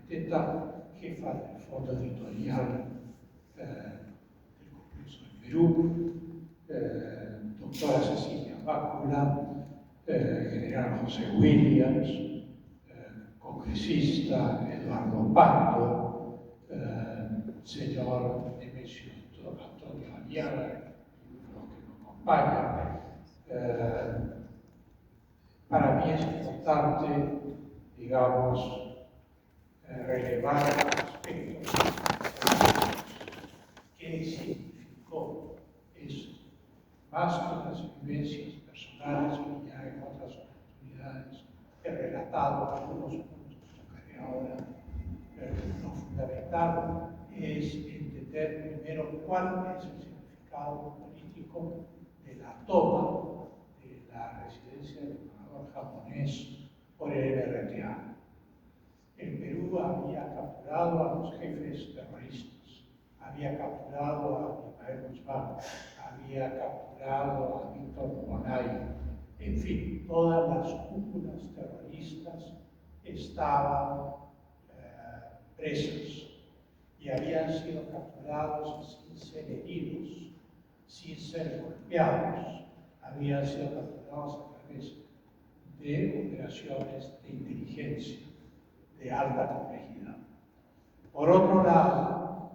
Beteta, jefa del fondo editorial del Congreso del Perú, doctora Cecilia Bácula, general José Williams, congresista Eduardo Pardo, señor Nemesio Antonio Aliaga, los que nos acompañan. Para mí es importante, digamos, relevar aspectos que significó eso, más que las vivencias personales que ya en otras oportunidades he relatado algunos puntos que ahora. Lo fundamental es entender primero cuál es el significado político de la toma de la residencia del embajador japonés por el MRTA. El Perú había capturado a los jefes terroristas, había capturado a Ismael Guzmán, había capturado a Víctor Bonay, en fin, todas las cúpulas terroristas estaban presos y habían sido capturados sin ser heridos, sin ser golpeados, habían sido capturados a través de operaciones de inteligencia de alta complejidad. Por otro lado,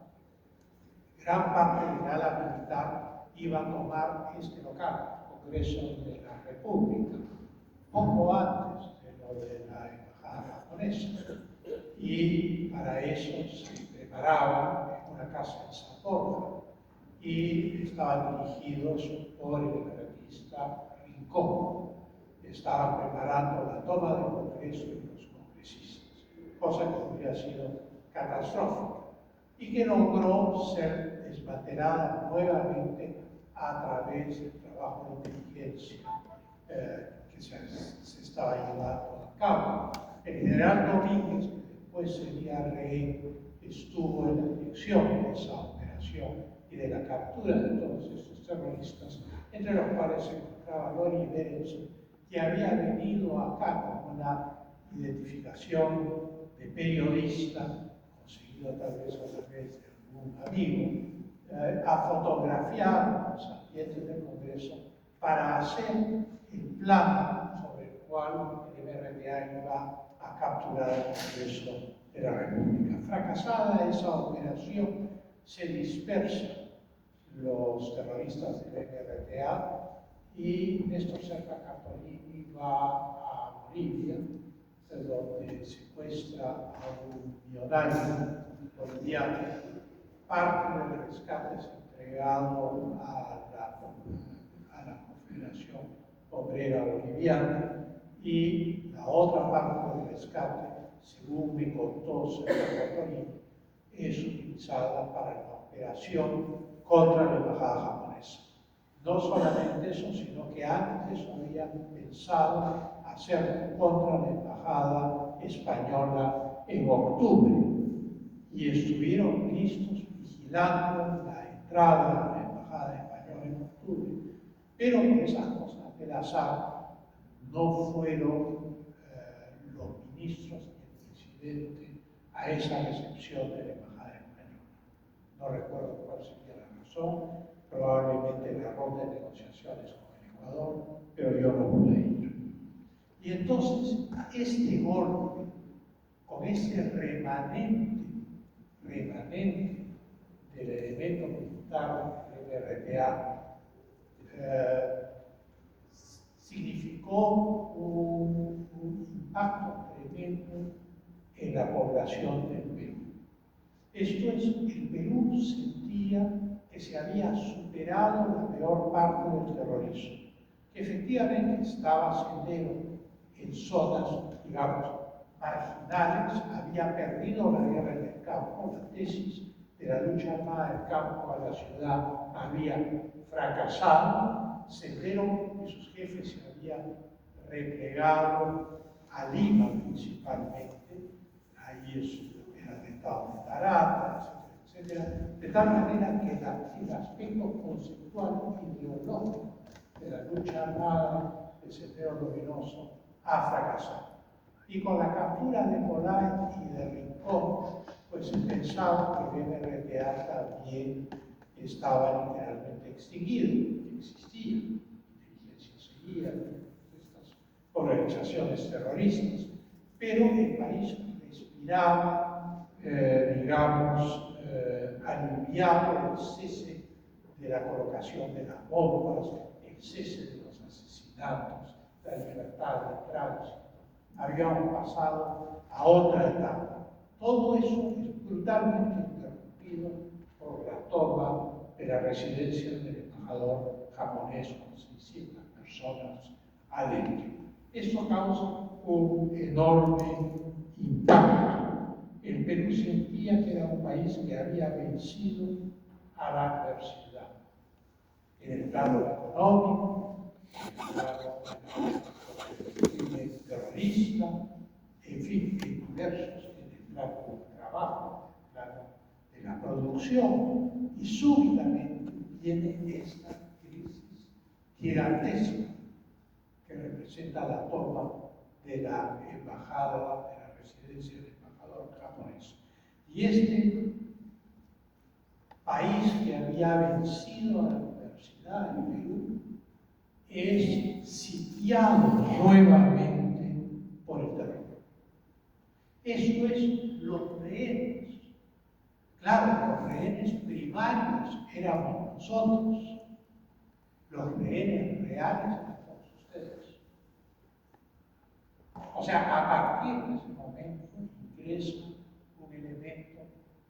gran parte del ala militar iba a tomar este local, el Congreso de la República, poco antes de lo de la embajada japonesa. Y para eso se preparaba en una casa en San Borja y estaban dirigidos por el anarquista Rincón. Estaban preparando la toma del Congreso y los congresistas, cosa que hubiera sido catastrófica y que logró ser desmantelada nuevamente a través del trabajo de inteligencia que se estaba llevando a cabo. El general Domínguez, después sería rey, estuvo en la dirección de esa operación y de la captura de todos estos terroristas, entre los cuales se encontraba Lori Berenson, que había venido acá con una identificación de periodista, conseguido tal vez a través de algún amigo, a fotografiar los ambientes del Congreso para hacer el plan sobre el cual el MRTA iba a capturar el Congreso de la República. Fracasada esa operación, se dispersan los terroristas del MRTA y Néstor Serpa Capolini va a Bolivia, donde secuestra a un millonario boliviano. Parte del rescate es entregado a la Confederación Obrera Boliviana y la otra parte del rescate, según me contó Serpa Capolini, es utilizada para la operación contra la embajada japonesa. No solamente eso, sino que antes habían pensado hacerlo contra la embajada española en octubre y estuvieron listos vigilando la entrada de la embajada española en octubre, pero por esas cosas del azar no fueron los ministros ni el presidente a esa recepción de la embajada española. No recuerdo cuál sería la razón, probablemente la ronda de negociaciones con el Ecuador, pero yo no pude ir. Y entonces, este golpe, con ese remanente del elemento militar del MRTA, significó un impacto tremendo en la población del Perú. Esto es, el Perú sentía que se había superado la peor parte del terrorismo, que efectivamente estaba Sendero en zonas, digamos, marginales, había perdido la guerra en el campo, la tesis de la lucha armada del campo a la ciudad había fracasado, Sendero y sus jefes se habían replegado a Lima principalmente, ahí es el atentado de Tarata, etcétera, de tal manera que el aspecto conceptual ideológico de la lucha armada del Sendero Luminoso ha fracasado. Y con la captura de Polay y de Rincón, pues se pensaba que el MRTA también estaba literalmente extinguido, que existía, inteligencia seguía estas organizaciones terroristas, pero el país respiraba, digamos, aliviado el cese de la colocación de las bombas, el cese de los asesinatos, la libertad de tránsito. Habíamos pasado a otra etapa. Todo eso es brutalmente interrumpido por la toma de la residencia del embajador japonés con 600 personas adentro. Eso causa un enorme impacto. El Perú sentía que era un país que había vencido a la adversidad, en el plano económico, en el plano terrorista, en fin, en diversos, en el plano del trabajo, en el plano de la producción, y súbitamente viene esta crisis gigantesca que representa la toma de la embajada, de la residencia del embajador japonés. Y este país que había vencido a la adversidad en Perú es sitiado nuevamente por el terror. Eso es los rehenes. Claro, los rehenes primarios éramos nosotros. Los rehenes reales eran todos ustedes. O sea, a partir de ese momento ingresa un elemento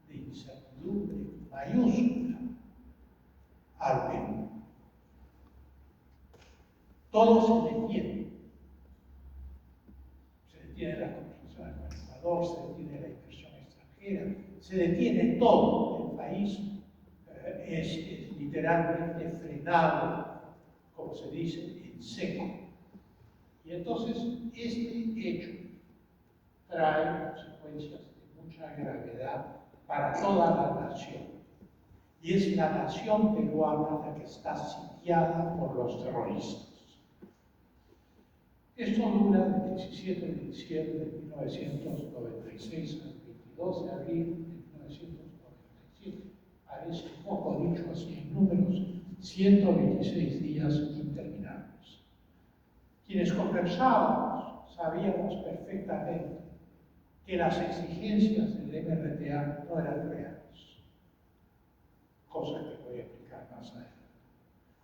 de incertidumbre mayúscula al Perú. Todo se detiene. Se detiene la conversación con Ecuador, se detiene la inversión extranjera, se detiene todo. El país es literalmente frenado, como se dice, en seco. Y entonces este hecho trae consecuencias de mucha gravedad para toda la nación. Y es la nación peruana la que está sitiada por los terroristas. Esto dura del 17 de diciembre de 1996 al 22 de abril de 1997. Parece poco dicho así en números, 126 días interminables. Quienes conversábamos sabíamos perfectamente que las exigencias del MRTA no eran reales, cosa que voy a explicar más adelante.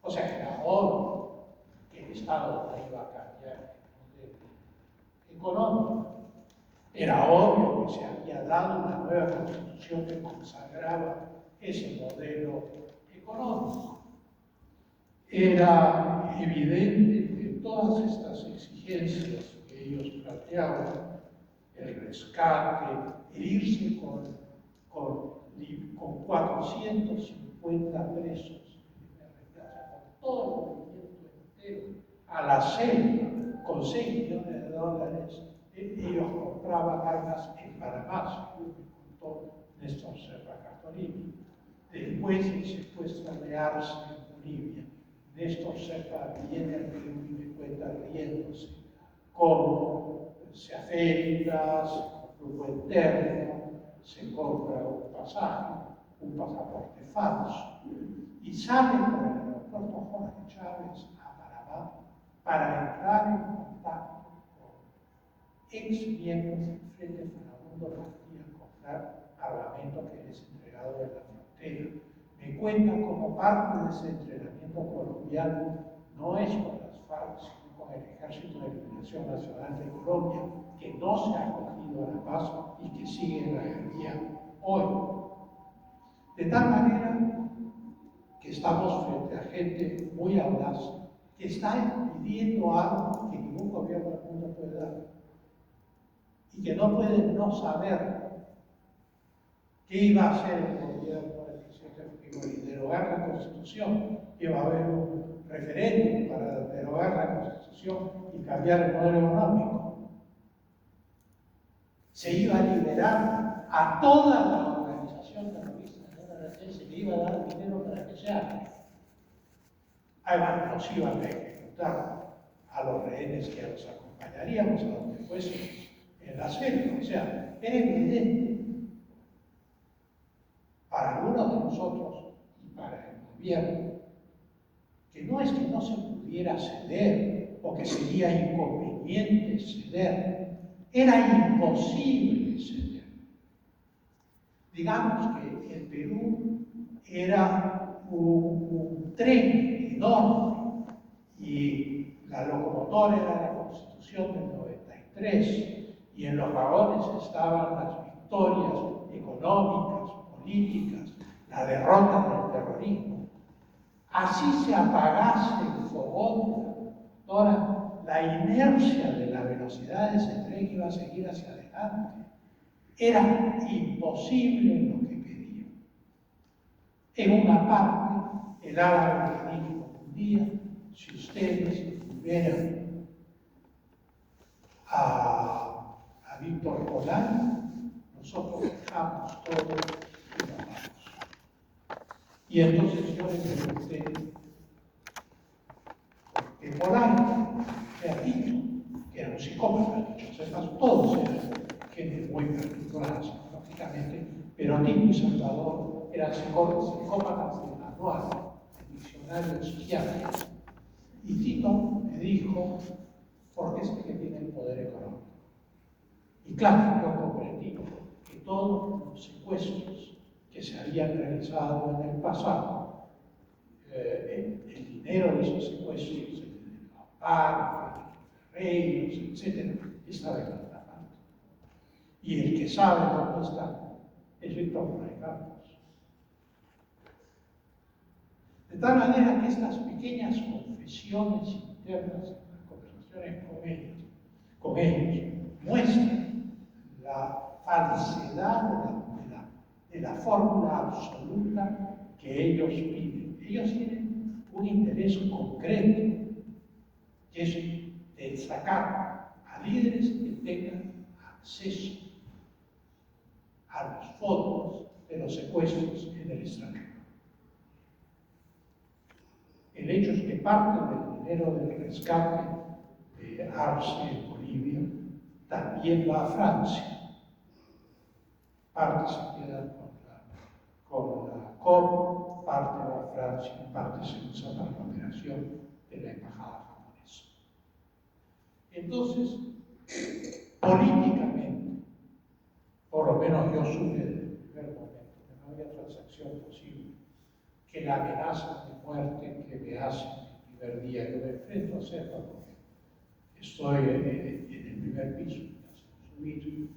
O sea, que era obvio que el Estado no iba a cambiar el modelo económico. Era obvio que se había dado una nueva constitución que consagraba ese modelo económico. Era evidente que todas estas exigencias que ellos planteaban, el rescate, el irse con 450 presos, con todo el movimiento entero, a la selva, con 6 millones de dólares, ellos compraban armas en Panamá, según me contó Néstor Serra Catonini. Después el secuestro de Arce en Bolivia. Néstor Serra viene al Perú y me cuenta riéndose cómo se afeita, se compra un buen terno, se compra un pasaje, un pasaporte falso, y sale por el aeropuerto Jorge Chávez a Panamá para entrar en contacto con ex miembros del Frente Farabundo García a comprar armamento que les entregado de la frontera. Me cuenta como parte de ese entrenamiento colombiano no es con las FARC, sino con el Ejército de Liberación Nacional de Colombia, que no se ha acogido a la paz y que sigue en la guerrilla hoy. De tal manera que estamos frente a gente muy audaz que está pidiendo algo que ningún gobierno del mundo puede dar y que no puede no saber qué iba a hacer el gobierno del presidente Fujimori, derogar la Constitución. Iba a haber un referéndum para derogar la Constitución y cambiar el modelo económico. Se iba a liberar a toda la organización terrorista de la RT, se le iba a dar dinero para que se haga. Además, nos iban a ejecutar a los rehenes que los acompañaríamos a donde fuésemos. en la selva. O sea, era evidente para algunos de nosotros y para el gobierno que no es que no se pudiera ceder o que sería inconveniente ceder, era imposible ceder. Digamos que el Perú era un tren enorme y la locomotora era la Constitución del 93 y en los vagones estaban las victorias económicas, políticas, la derrota del terrorismo. Así se apagase el fogón de la locomotora, la inercia de la velocidad de ese tren iba a seguir hacia adelante. Era imposible lo que pedía. En una parte, el árabe le dijo un día, si ustedes liberan a Víctor Polanco, nosotros dejamos todo y nos vamos. Y entonces yo le pregunté, porque Polanco era dicho que era un psicópata, todos eran gente muy particular psicológicamente, pero Tito y Salvador eran psicópatas de manual, el diccionario psiquiátrico. Y Tito me dijo, porque es el que tiene el poder económico. Y claro, yo comprendí que todos los secuestros que se habían realizado en el pasado, el dinero de esos secuestros, el Amparo, Ferreiros, etc., estaba en otra parte. Y el que sabe dónde está es Víctor Fray Campos. De tal manera que estas pequeñas confesiones internas, las conversaciones con ellos muestran la falsedad de la fórmula absoluta que ellos piden. Ellos tienen un interés concreto, que es el sacar a líderes que tengan acceso a los fondos de los secuestros en el extranjero. El hecho es que parte del dinero del rescate de Arce en Bolivia también va a Francia. Parte se queda con la COP, parte va a Francia, parte se usa para la operación de la embajada japonesa. Entonces, políticamente, por lo menos yo supe desde el primer momento que no había transacción posible, que la amenaza de muerte que me hacen el primer día, yo me enfrento a hacerlo porque estoy en el primer piso, me hacen subir,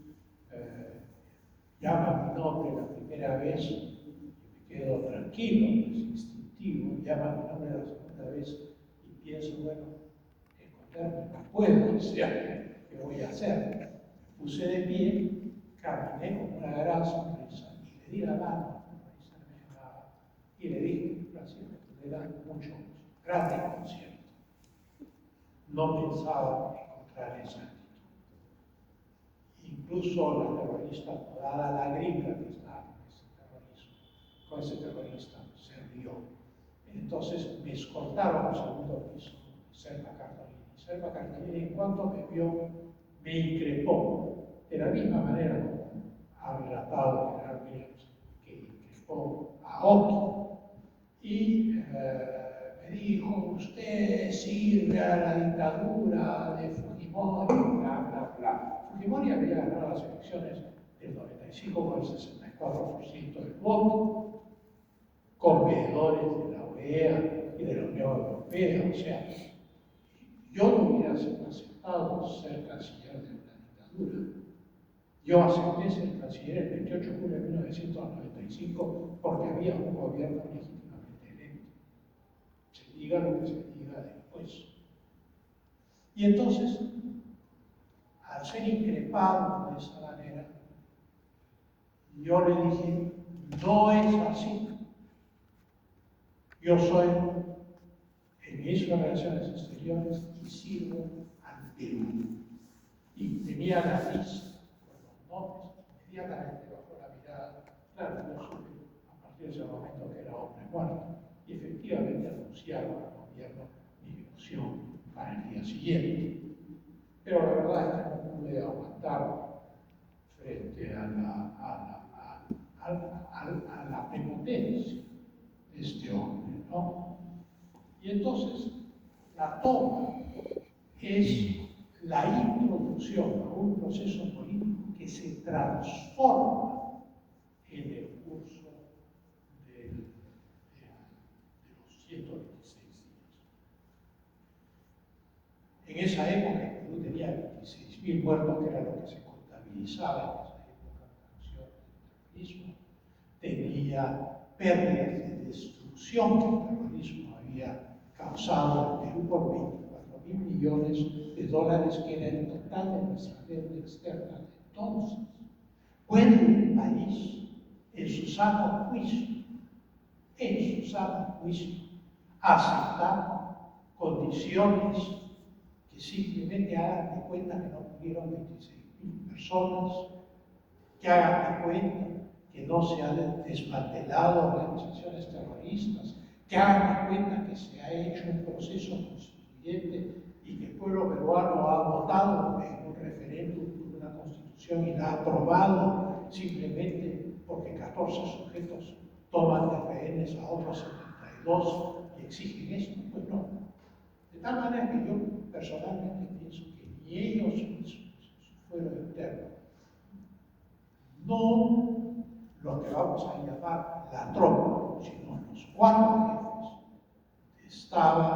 llama mi nombre la primera vez y me quedo tranquilo, es instintivo, llama mi nombre la segunda vez y pienso, bueno, esconderme no puedo, o sea, ¿qué voy a hacer? Me puse de pie, caminé con una gran sonrisa y le di la mano, sonrisa no me llamaba, y le dije, gracias, le da mucho gusto, grande concierto. No pensaba encontrar esa actitud. Incluso la terrorista apodada La Gringa, que estaba con ese terrorista, se rió. Entonces me escoltaron al segundo piso, Selma Cartolini. Selma Cartolini, en cuanto me vio, me increpó, de la misma manera como ha relatado el general Williams, que increpó a Oki. Y me dijo, usted sirve a la dictadura de Fujimori, bla, bla, bla. Fujimori había ganado las elecciones del 95 con el 64% del voto, con veedores de la OEA y de la Unión Europea. O sea, yo no hubiera aceptado ser canciller de una dictadura. Yo acepté ser canciller el 28 de julio de 1995 porque había un gobierno legítimamente electo. Se diga lo que se diga después. Y entonces, al ser increpado de esa manera, yo le dije, no es así. Yo soy el ministro de Relaciones Exteriores y sirvo al Perú. Y tenía la lista con los nombres, inmediatamente bajó la mirada. Claro, yo supe a partir de ese momento que era hombre muerto. Y efectivamente anunciaron al gobierno mi ejecución para el día siguiente. Pero la verdad es que no pude aguantar frente a la prepotencia de este hombre, ¿no? Y entonces la toma es la introducción a un proceso político que se transforma en el curso de los 126 días. En esa época, Perú tenía 26.000 muertos, que era lo que se contabilizaba en esa época de acción del terrorismo. Tenía pérdidas de destrucción que el terrorismo había causado en Perú por 24.000 millones de dólares, que era el total de nuestra deuda externa de entonces. ¿Puede un país, en su sano juicio, aceptar condiciones que simplemente hagan de cuenta que no murieron 26.000 personas, que hagan de cuenta que no se han desmantelado organizaciones terroristas, que hagan de cuenta que se ha hecho un proceso constituyente y que el pueblo peruano ha votado en un referéndum por una constitución y la ha aprobado simplemente porque 14 sujetos toman de rehenes a otros 72 y exigen esto? Pues no. De tal manera que yo personalmente pienso que ni ellos mismos, en su fuero interno, no lo que vamos a llamar la tropa, sino los 4 jefes, estaban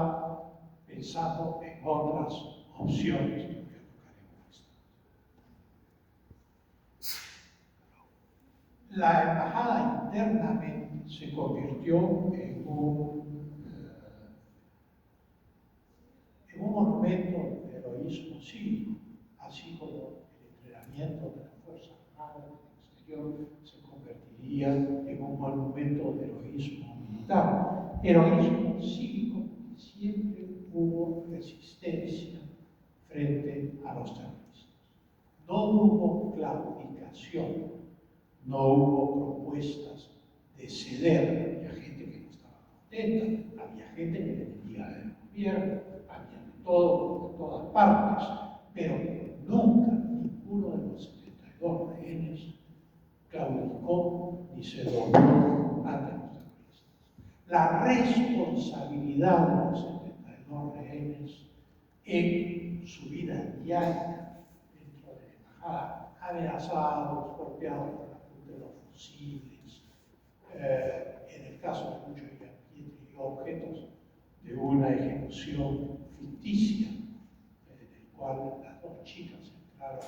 pensando en otras opciones que hoy tocaremos. La embajada internamente se convirtió en un monumento de heroísmo cívico, así como el entrenamiento de la Fuerza Armada del exterior se convertiría en un monumento de heroísmo militar. Heroísmo cívico, que siempre hubo resistencia frente a los terroristas. No hubo claudicación, no hubo propuestas de ceder. Había gente que no estaba contenta, había gente que dependía del gobierno, había de todo, de todas partes, pero nunca ninguno de los 72 rehenes claudicó ni se dobló ante los terroristas. La responsabilidad de los 72 rehenes en su vida diaria dentro de la embajada, amenazados, golpeados por la punta de los fusiles, en el caso de muchos objetos de una ejecución ficticia, en el cual las 2 chicas entraron,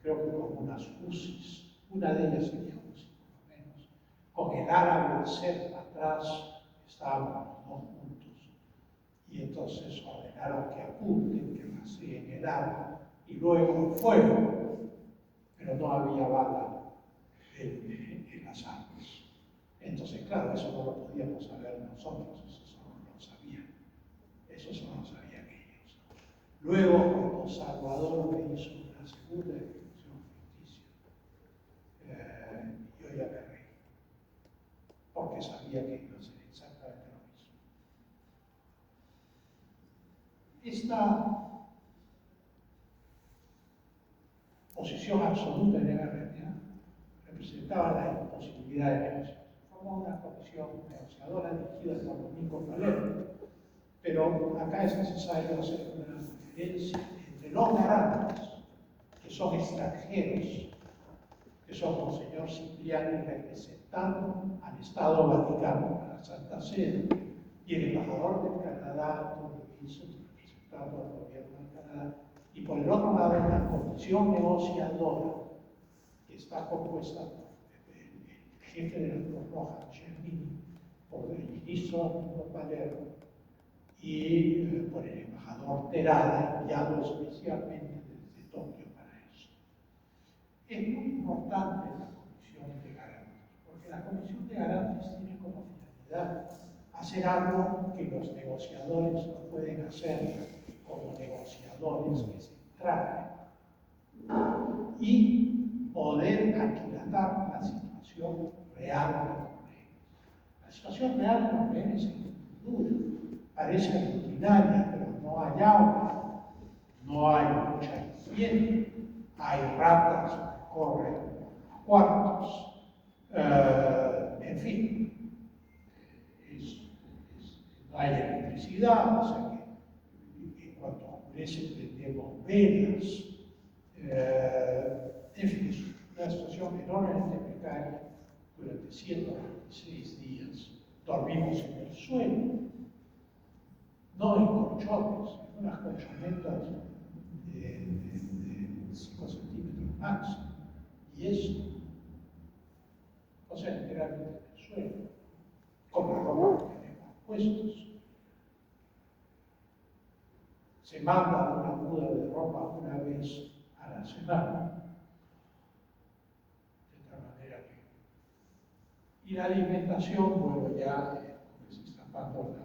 creo que con unas UCIs, una de ellas tenía UCI por lo menos, con el árabe del set atrás, estábamos los 2 juntos, y entonces ordenaron que apunten, que vacíen el arma, y luego fuego, pero no había bala en las armas. Entonces, claro, eso no lo podíamos saber nosotros, eso solo lo sabían. Eso solo lo sabían ellos. Luego, cuando Salvador me hizo una segunda ejecución ficticia, yo ya me reí, porque sabía que iba a ser exactamente lo mismo. Esta posición absoluta en la realidad representaba la imposibilidad de negociación. Formó una comisión negociadora dirigida por Domingo Palermo, pero acá es necesario hacer una diferencia entre los garantes, que son extranjeros, que son Monseñor Cipriani representando al Estado Vaticano, a la Santa Sede, y el embajador del Canadá, Anthony Wilson, representando al gobierno del Canadá, y por el otro lado la comisión negociadora, que está compuesta por el jefe de la Cruz Roja, Germini, por el ministro Domingo Palermo y por el embajador Terada, enviado especialmente desde Tokio para eso. Es muy importante la comisión de garantes, porque la comisión de garantes tiene como finalidad hacer algo que los negociadores no pueden hacer como negociadores que se traen, y poder aquilatar la situación real de los rehenes. La situación real de los rehenes es dura, parece rutinaria, pero no hay agua, no hay mucha higiene, hay ratas que corren cuartos, en fin, no hay electricidad, o sea que en cuanto oscurece prendemos velas, en fin, es una situación enormemente precaria. Durante 126 días dormimos en el suelo, no en colchones, en unas colchonetas de 5 centímetros máximo, y eso, o sea, literalmente en el suelo, con la ropa que tenemos puestos. Se manda una muda de ropa una vez a la semana, de tal manera que... Y la alimentación, bueno, ya porque se está dando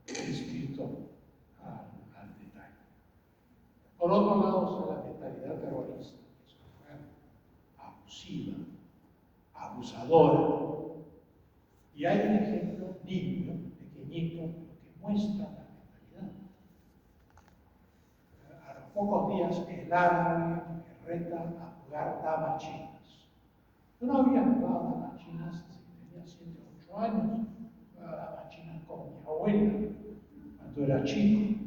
escrito al detalle. Por otro lado, está la mentalidad terrorista, que es abusiva, abusadora. Y hay un ejemplo niño, pequeñito, que muestra la mentalidad. A los pocos días, el árabe me reta a jugar damas chinas. Yo no había jugado damas chinas desde que tenía 7 o 8 años. Jugaba damas chinas con mi abuela cuando era chico.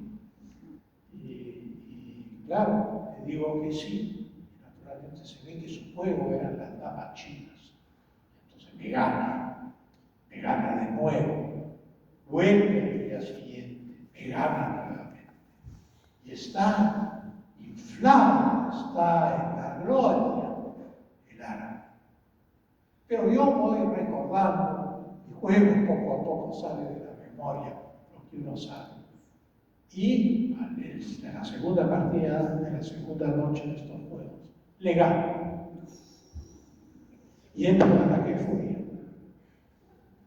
Y claro, le digo que sí. Y naturalmente se ve que su juego eran las damas chinas. Entonces me gana de nuevo. Vuelve al día siguiente, me gana nuevamente. Y está inflado, está en la gloria el árabe. Pero yo voy recordando, y juego poco a poco sale de la memoria lo que uno sabe. Y en la segunda partida, en la segunda noche de estos juegos, le gano. Y entro en ataque de furia.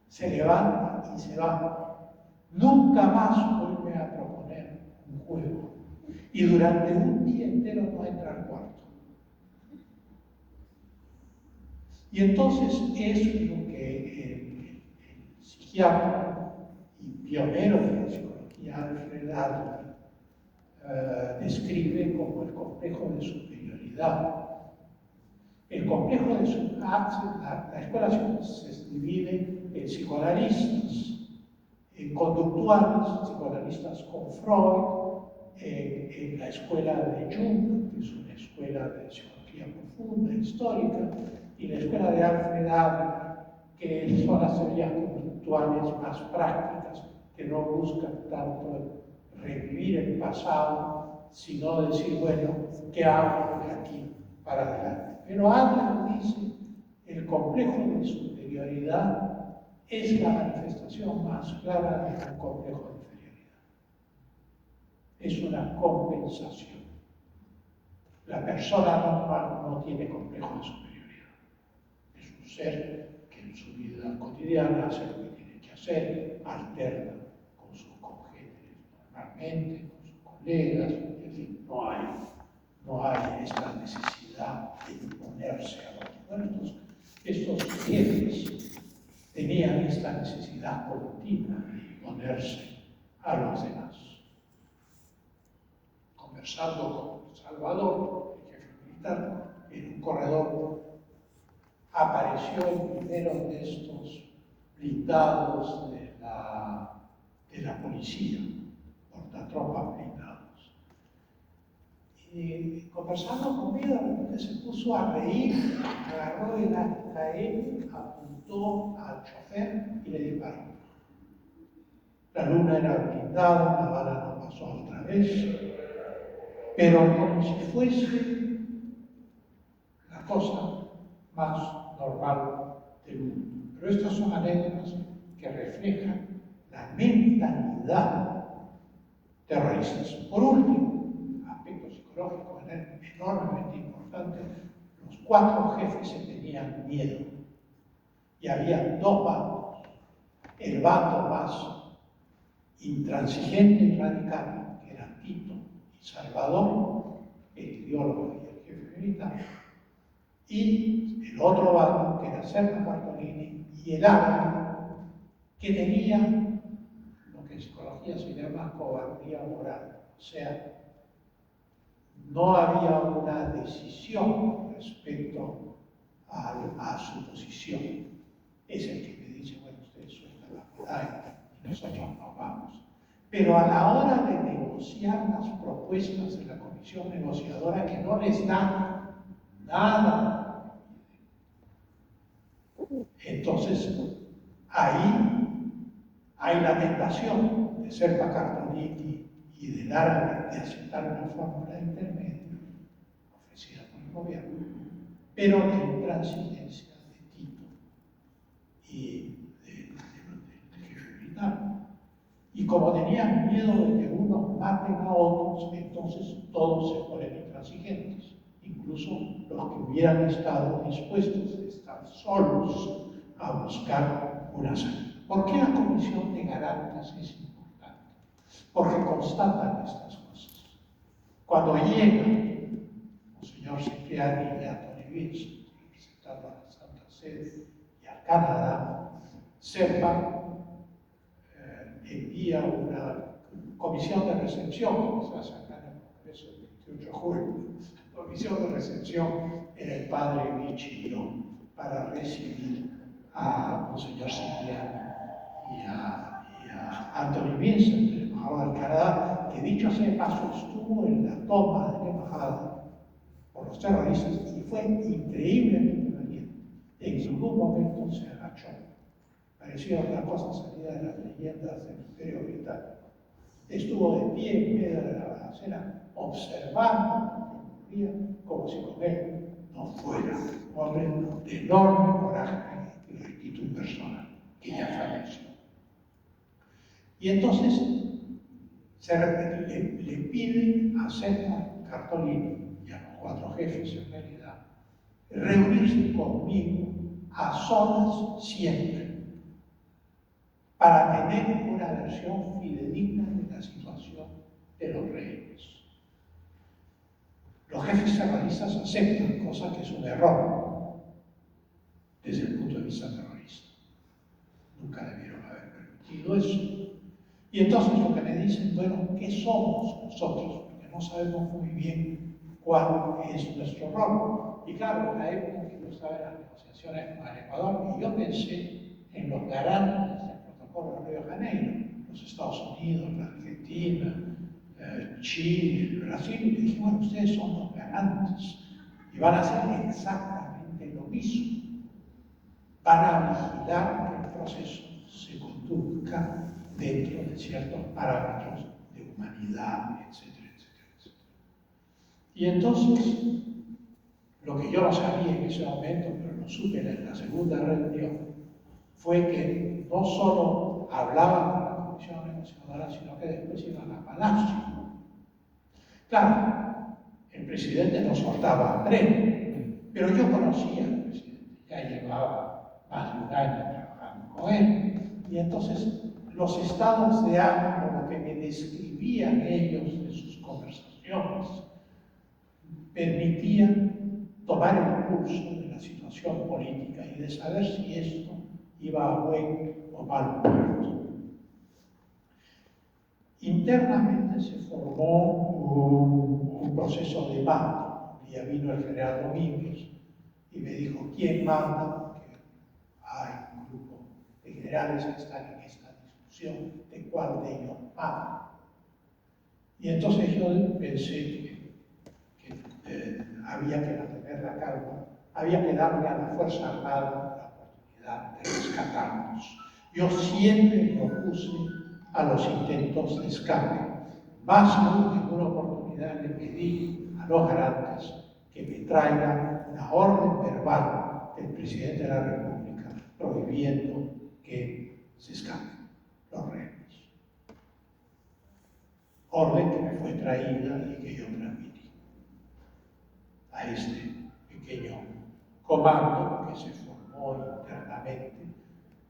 Se levanta y se va. Nunca más vuelve a proponer un juego. Y durante un día entero no entra al cuarto. Y entonces es lo que el psiquiatra y pionero de la psicología Alfred Adler describe como el complejo de superioridad. El complejo de superioridad, la escuela se divide en psicoanalistas, en conductuales, psicoanalistas con Freud, en la escuela de Jung, que es una escuela de psicología profunda, histórica, y la escuela de Alfred Adler, que son las teorías conductuales más prácticas, que no buscan tanto revivir el pasado, sino decir, bueno, ¿qué hago de aquí para adelante? Pero Adler dice, el complejo de superioridad es la manifestación más clara de un complejo de inferioridad. Es una compensación. La persona normal no tiene complejo de superioridad. Es un ser que en su vida cotidiana hace lo que tiene que hacer, alterna con sus congéneres normalmente, con sus colegas, en fin, no hay esta necesidad de imponerse a los muertos. Estos jefes tenían esta necesidad continua de imponerse a los demás. Conversando con Salvador, el jefe militar, en un corredor, apareció el primero de estos blindados de la policía, portatropas blindados. Y conversando conmigo, de repente se puso a reír, agarró el AKM, apuntó al chofer y le disparó. La luna era blindada, la bala no pasó otra vez, pero como si fuese la cosa más normal del mundo. Pero estas son anécdotas que reflejan la mentalidad terrorista. Por último, aspecto psicológico enormemente importante, los 4 jefes se tenían miedo. Y había 2 bandos. El bando más intransigente y radical, que eran Tito y Salvador, el ideólogo y el jefe militar, y el otro bando, que era Sergio Bartolini, y el árabe, que tenía lo que en psicología se llama cobardía moral. O sea, no había una decisión respecto a su posición. Es el que me dice, bueno, ustedes sueltan la medalla y nosotros nos vamos. Pero a la hora de negociar las propuestas de la comisión negociadora, que no les dan nada, entonces ahí hay la tentación de ser Pacartolini y de aceptar una fórmula intermedia ofrecida por el gobierno, pero la intransigencia de Tito y del jefe militar. Y como tenían miedo de que unos maten a otros, entonces todos se ponen intransigentes, incluso los que hubieran estado dispuestos a estar solos a buscar una salida. ¿Por qué la comisión de garantes es importante? Porque constatan estas cosas. Cuando llega el señor Cipriani y Anthony Vince, representando a la Santa Sede y a Canadá, sepa envía una comisión de recepción, que se hace acá en el Congreso el 28 de julio. La comisión de recepción era el padre Vichy y yo, para recibir a Monseñor Cipriani y a Anthony Vincent, el embajador de Canadá, que dicho sea de paso estuvo en la toma de la embajada por los terroristas y fue increíblemente valiente. En ningún momento se agachó. Parecía una cosa salida de las leyendas del Imperio Británico. Estuvo de pie en medio de la balacera, observando lo que ocurría, como si con él no fuera un hombre de enorme coraje y rectitud personal, que ya falleció. Y entonces le pide a Serpa Cartolini y a los 4 jefes en realidad reunirse conmigo a solas siempre, para tener una versión fidedigna de la situación de los rehenes. Los jefes terroristas aceptan, cosa que es un error desde el punto de vista terrorista. Nunca debieron haber permitido eso. Y entonces lo que me dicen, bueno, ¿qué somos nosotros? Porque no sabemos muy bien cuál es nuestro rol. Y claro, en la época que yo estaba en las negociaciones con el Ecuador, y yo pensé en los garantes del protocolo de Río de Janeiro, los Estados Unidos, la Argentina, Chile, Brasil, y dije, bueno, ustedes son los garantes y van a hacer exactamente lo mismo. Van a vigilar que el proceso se conduzca dentro de ciertos parámetros de humanidad, etcétera, etcétera, etcétera. Y entonces, lo que yo no sabía en ese momento, pero lo supe en la segunda reunión, fue que no solo hablaban con la comisión negociadora, sino que después iban a Palacio. Claro, el presidente no soltaba a Breno, pero yo conocía al presidente, ya llevaba más de un año trabajando con él, y entonces los estados de ánimo, lo que me describían ellos de sus conversaciones, permitían tomar el curso de la situación política y de saber si esto iba a buen o mal puerto. Internamente se formó un proceso de mando. Un día vino el general Domínguez y me dijo, ¿quién manda? Porque hay un grupo de generales que están en esta discusión de cuál de ellos manda. Y entonces yo pensé que había que mantener la calma, había que darle a la Fuerza Armada la oportunidad de rescatarnos. Yo siempre propuse a los intentos de escape. Más que una oportunidad le pedí a los garantes que me traigan una orden verbal del presidente de la República prohibiendo que se escapen los rehenes. Orden que me fue traída y que yo transmití a este pequeño comando que se formó internamente,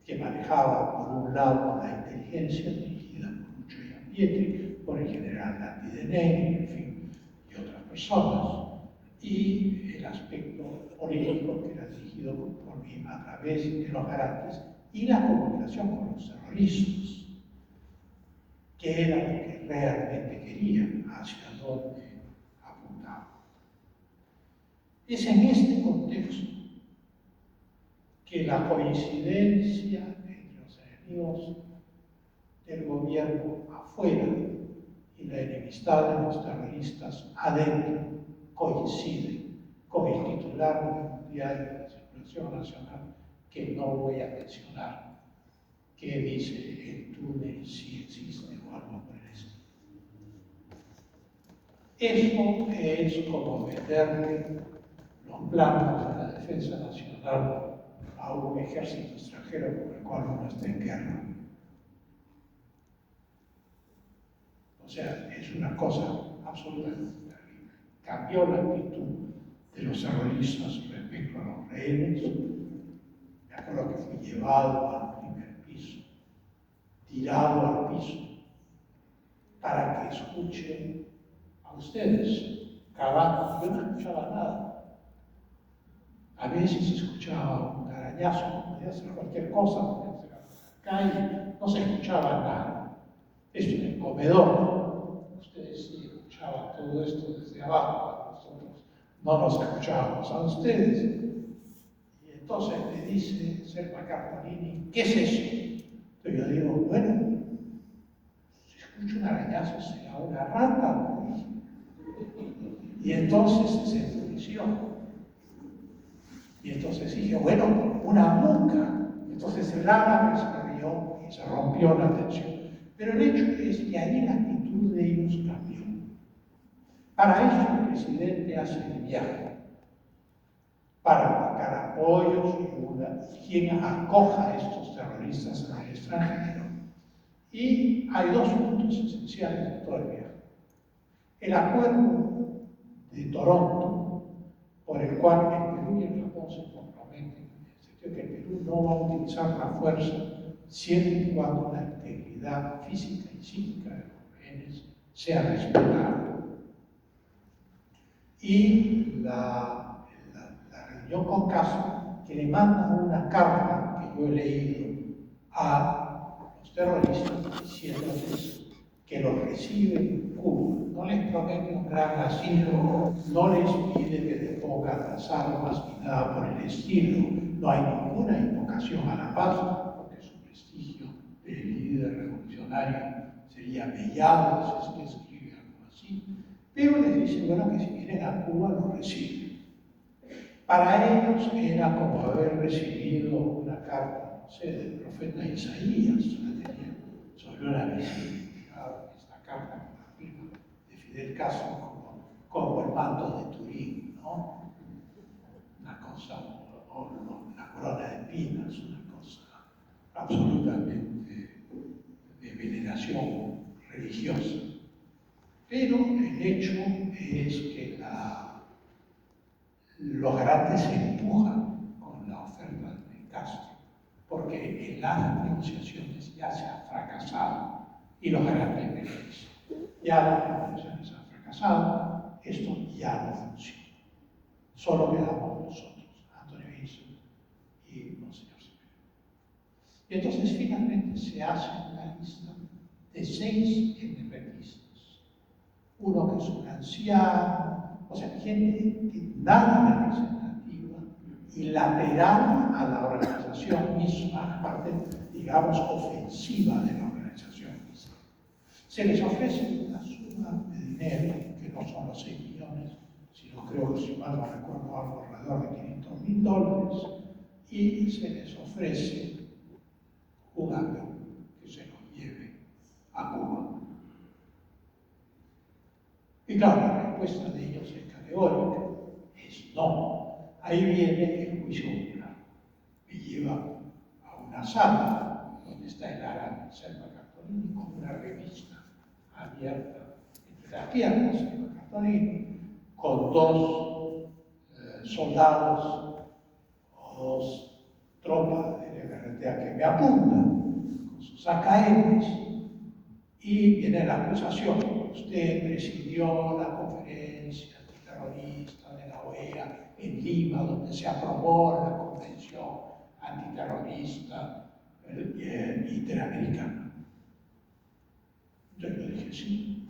que manejaba por un lado la inteligencia dirigida por Lucho Pietri, por el general Nati de Negri, en fin, y otras personas, y el aspecto político que era dirigido por mí a través de los garantes, y la comunicación con los terroristas, que era lo que realmente querían, hacia dónde apuntaban. Es en este contexto que la coincidencia entre los enemigos del gobierno afuera y la enemistad de los terroristas adentro coincide con el titular de un diario de circulación nacional que no voy a mencionar, que dice el túnel sí existe o algo por el estilo. Eso es como meterle los planos de la defensa nacional a un ejército extranjero con el cual uno está en guerra. O sea, es una cosa absolutamente terrible. Cambió la actitud de los terroristas respecto a los rehenes. Me acuerdo que fui llevado al primer piso, tirado al piso, para que escuchen a ustedes. Cavando, yo no escuchaba nada. A veces escuchaba un arañazo, podía ser cualquier cosa, podía ser calle, no se escuchaba nada. Esto en el comedor, ustedes sí escuchaban todo esto desde abajo, nosotros no nos escuchábamos a ustedes. Y entonces me dice Selma Cartolini, ¿qué es eso? Entonces yo digo, bueno, si escucho un arañazo será una rata. Y entonces se enfureció. Y entonces dije, bueno, una mosca. Entonces el árabe se rió y se rompió la tensión. Pero el hecho es que ahí la actitud de ellos cambió. Para eso el presidente hace el viaje, para buscar apoyos y quien acoja a estos terroristas en el extranjero. Y hay dos puntos esenciales de todo el viaje. El acuerdo de Toronto, por el cual el Perú y el Japón se comprometen, en el sentido que el Perú no va a utilizar la fuerza siempre y cuando la integridad física y psíquica de los rehenes sea respetada. Y la reunión con Castro, que le manda una carta que yo he leído a los terroristas diciéndoles que los recibe en Cuba, no les promete un gran asilo, no les pide que depongan las armas ni nada por el estilo, no hay ninguna invocación a la paz, porque su prestigio de líder revolucionario sería mellado si es que escribe algo así, pero les dice, bueno, que si vienen a Cuba los reciben. Para ellos era como haber recibido una carta, no sé, del profeta Isaías, sobre una visita. Esta carta con la firma de Fidel Castro como el manto de Turín, ¿no? Una cosa, o la corona de espinas, una cosa absolutamente de veneración religiosa. Pero el hecho es que los garantes se empujan con la oferta de Castro, porque en las negociaciones ya se ha fracasado y los garantes me lo dicen. Ya las negociaciones han fracasado, esto ya no funciona. Solo quedamos nosotros, Antonio Wilson y Monseñor Cepeda. Y entonces finalmente se hace una lista de 6 independentistas. Uno que es un anciano, o sea, gente que nada representativa y lateral a la organización misma, parte, digamos, ofensiva de la organización misma. Se les ofrece una suma de dinero, que no son los 6 millones, sino creo que si mal no recuerdo algo alrededor de $500.000, y se les ofrece un avión que se los lleve a Cuba. Y claro, la respuesta de ellos es categórica, es no. Ahí viene el juicio popular. Me lleva a una sala donde está el árabe Selma Cartolini con una revista abierta entre las piernas de Selma Cartolini, con 2 soldados o 2 tropas de la carretera que me apuntan con sus AKMs, y viene la acusación. Usted presidió la conferencia antiterrorista de la OEA en Lima, donde se aprobó la convención antiterrorista interamericana. Entonces yo dije sí.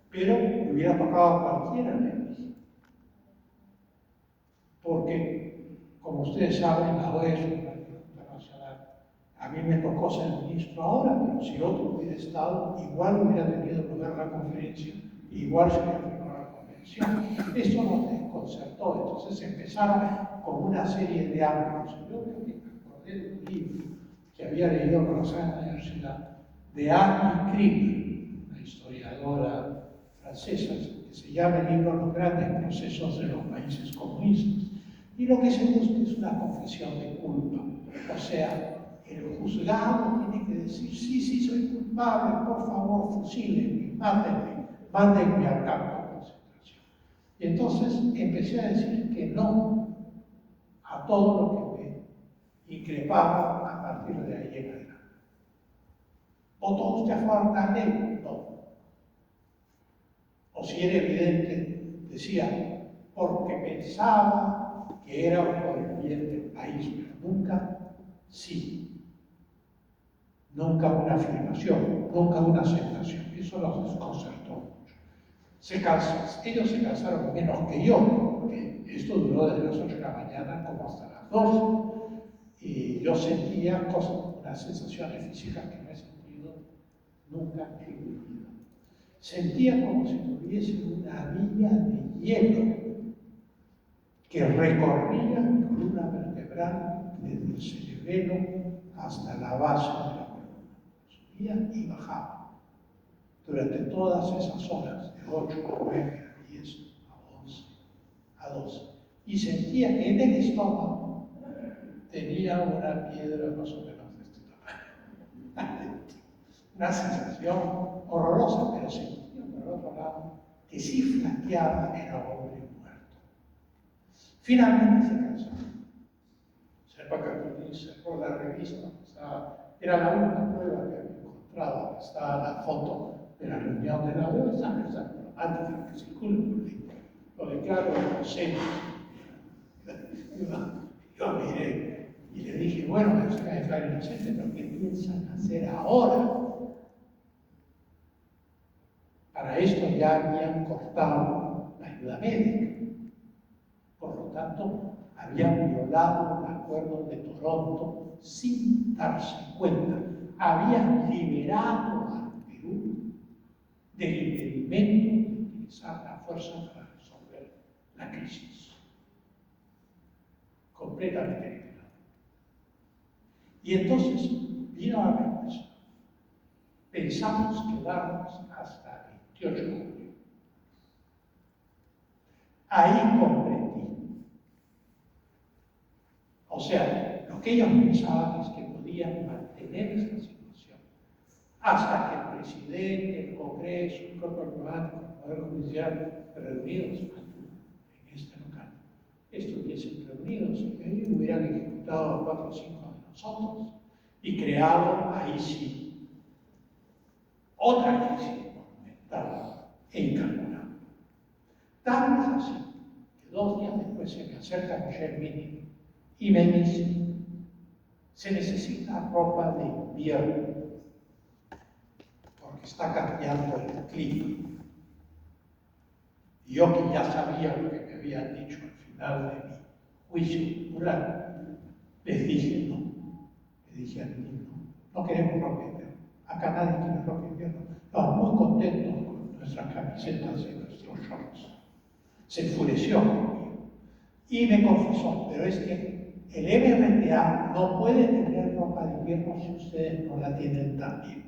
Pero me hubiera tocado a cualquiera, le dije. Porque Como ustedes saben, la OEA es un organismo internacional. A mí me tocó ser ministro ahora, pero si otro hubiera estado, igual hubiera tenido lugar la conferencia, igual se hubiera firmado la convención. Esto nos desconcertó, entonces empezaron con una serie de ámbitos. Yo creo que me acordé de un libro que había leído Roxana en la universidad, de Anne Krieger, una historiadora francesa, que se llama el libro Los grandes procesos de los países comunistas. Y lo que se busca es una confesión de culpa. O sea, el juzgado tiene que decir, sí, sí, soy culpable, por favor, fusílenme, mátenme, mándenme al campo de concentración. Y entonces empecé a decir que no a todo lo que me increpaba a partir de ahí en adelante. ¿Votó usted a favor de la ley? No. O si era evidente, decía, porque pensaba que era por el bien del país, pero nunca sí. Nunca una afirmación, nunca una aceptación. Eso los desconcertó mucho. Ellos se cansaron menos que yo, porque esto duró desde las 8 de la mañana como hasta las 12. Y yo sentía unas sensaciones físicas que no he sentido nunca en mi vida. Sentía como si tuviese una vía de hielo que recorría mi columna vertebral desde el cerebelo hasta la base de la columna. Subía y bajaba durante todas esas horas, de 8 a 9, a 10, a 11, a 12. Y sentía que en el estómago tenía una piedra más o menos de este tamaño. Una sensación horrorosa, pero sentía por el otro lado que sí flaqueaba era hombre muerto. Finalmente se cansó. Serpa Cartolín cerró la revista, era la única prueba que había encontrado. Estaba la foto de la reunión de la OEA, esa diplomática que circula por ahí. Lo declaro inocente. Yo miré y le dije, bueno, me van a declarar inocente, pero ¿qué piensan hacer ahora? Para esto ya habían cortado la ayuda médica. Por lo tanto, habían violado el acuerdo de Toronto sin darse cuenta. Habían liberado al Perú del impedimento de utilizar la fuerza para resolver la crisis. Completamente liberado. Y entonces vino a la represión. Pensamos quedarnos hasta el 28 de julio. Ahí comprendí. O sea, lo que ellos pensaban es que podían mantener esta situación hasta que el presidente, el Congreso, el cuerpo diplomático, el Poder Judicial reunidos en este local, estuviesen reunidos y ahí hubieran ejecutado a 4 o 5 de nosotros y creado, ahí sí, otra crisis monumental e incalculable. Tal es así que 2 días después se me acerca Michelle Mini y me dice, se necesita ropa de invierno porque está cambiando el clima. Y yo que ya sabía lo que me habían dicho al final de mi juicio popular, les dije no. Les dije a mí no queremos ropa de invierno. Acá nadie quiere ropa de invierno. Estamos muy contentos con nuestras camisetas y nuestros shorts. Se enfureció conmigo y me confesó, pero es que el MRTA no puede tener ropa de invierno si ustedes no la tienen también.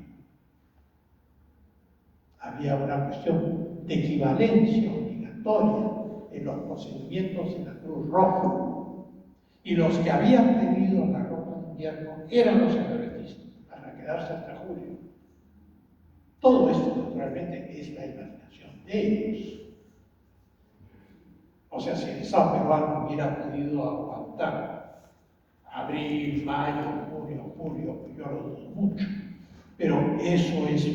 Había una cuestión de equivalencia obligatoria en los procedimientos de la Cruz Roja. Y los que habían pedido la ropa de invierno eran los separatistas, para quedarse hasta julio. Todo esto, naturalmente, es la imaginación de ellos. O sea, si el Estado peruano hubiera podido aguantar abril, mayo, junio, julio, yo lo dudo mucho. Pero eso es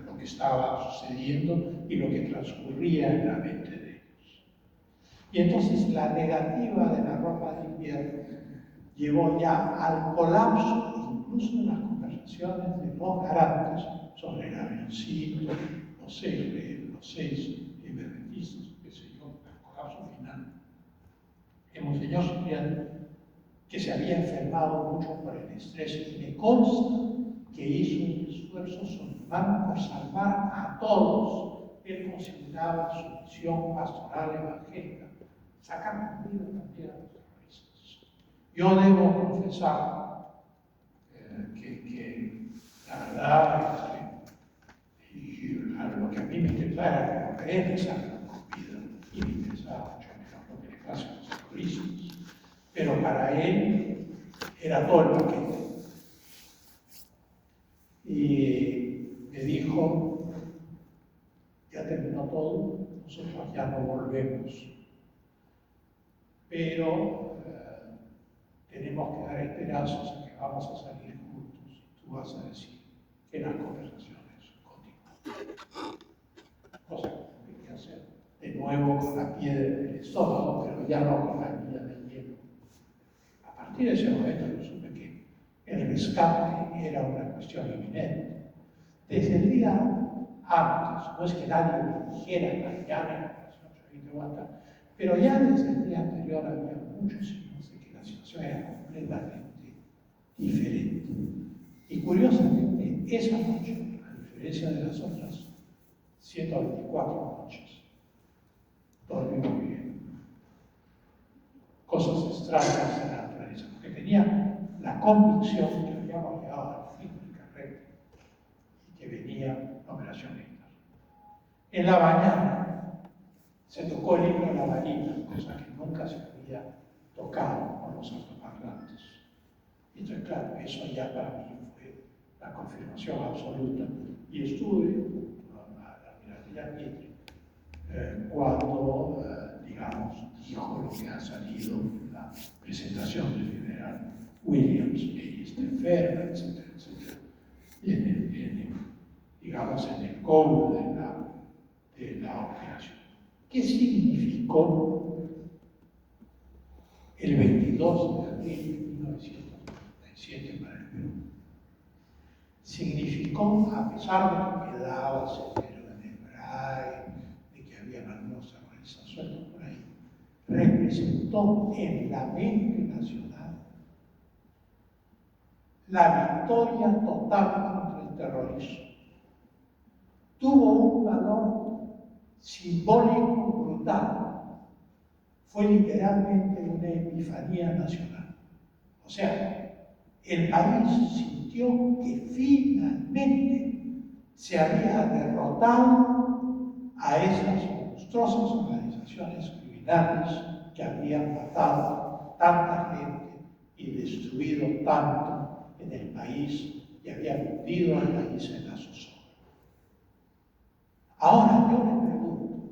lo que estaba sucediendo y lo que transcurría en la mente de ellos. Y entonces la negativa de la ropa de invierno llevó ya al colapso, incluso de las conversaciones de los garantes sobre el avioncito, los 6 emergentistas, qué sé yo, el colapso final. Monseñor Cipriano, que se había enfermado mucho por el estrés, y me consta que hizo un esfuerzo sobrehumano por salvar a todos. Él consideraba su misión pastoral evangélica sacar vida también a los terroristas. Yo debo confesar que la verdad, y lo que a mí me interesaba era que él saca vida, y me interesaba mucho menos lo que le pasa a los terroristas. Pero para él era todo el paquete. Y me dijo, ya terminó todo, nosotros ya no volvemos. Pero tenemos que dar esperanzas a que vamos a salir juntos. Tú vas a decir que las conversaciones continúan. Cosa que quería hacer de nuevo con la piedra en el estómago, pero ya no con la vida del hielo. A partir de ese momento yo supe que el rescate era una cuestión inminente. Desde el día antes, no es que nadie me dijera mañana, pero ya desde el día anterior había muchos signos de que la situación era completamente diferente. Y curiosamente, esa noche, a diferencia de las otras 124 noches, dormí muy bien. Cosas extrañas de la naturaleza, porque tenía la convicción que habíamos llegado al fin de la carrera y que venía la operación militar. En la mañana se tocó el himno de la marina, cosa que nunca se había tocado con los altoparlantes. Y entonces, claro, eso ya para mí fue la confirmación absoluta. Y estuve con la almirante Pietri cuando, digamos, dijo lo que ha salido en la presentación del general Williams, ella está enferma, etcétera, etcétera. Digamos, en el código de la operación. ¿Qué significó el 22 de abril de 1997 para el Perú? Significó, a pesar de que quedaba severo en el BRAE, de que había algunos terroristas sueltos por ahí, representó en la mente nacional la victoria total contra el terrorismo. Tuvo un valor simbólico brutal. Fue literalmente una epifanía nacional. O sea, el país sintió que finalmente se había derrotado a esas monstruosas organizaciones criminales que habían matado tanta gente y destruido tanto en el país y habían hundido al país en la zozobra. Ahora yo me pregunto,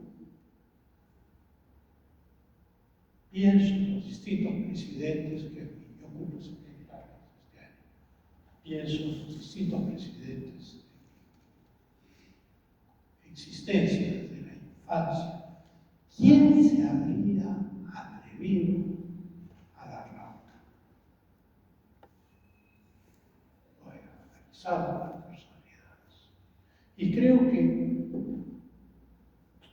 pienso en los distintos presidentes que yo cumplo 70 años este año, pienso en los distintos presidentes de existencia desde la infancia. ¿Quién se habría atrevido a dar la otra? Bueno, analizando las personalidades. Y creo que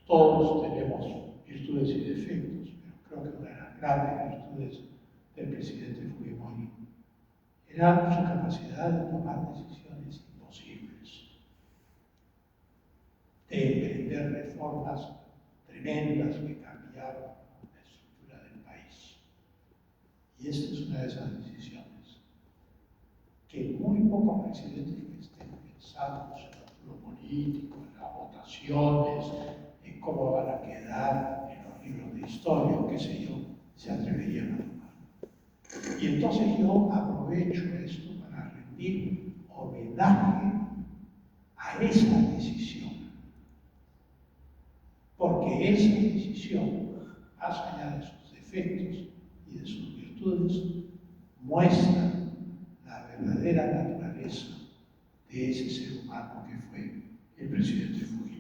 todos tenemos virtudes y defectos, pero creo que una de las grandes virtudes del presidente Fujimori era su capacidad de tomar decisiones imposibles, de emprender reformas tremendas que cambiaron la estructura del país. Y esta es una de esas decisiones que muy pocos presidentes que estén pensando en lo político, en las votaciones, en cómo van a quedar en los libros de historia o qué sé yo, se atreverían a tomar. Y entonces yo aprovecho esto para rendir homenaje a esa decisión. Porque esa decisión, más allá de sus defectos y de sus virtudes, muestra la verdadera naturaleza de ese ser humano que fue el presidente Fujimori.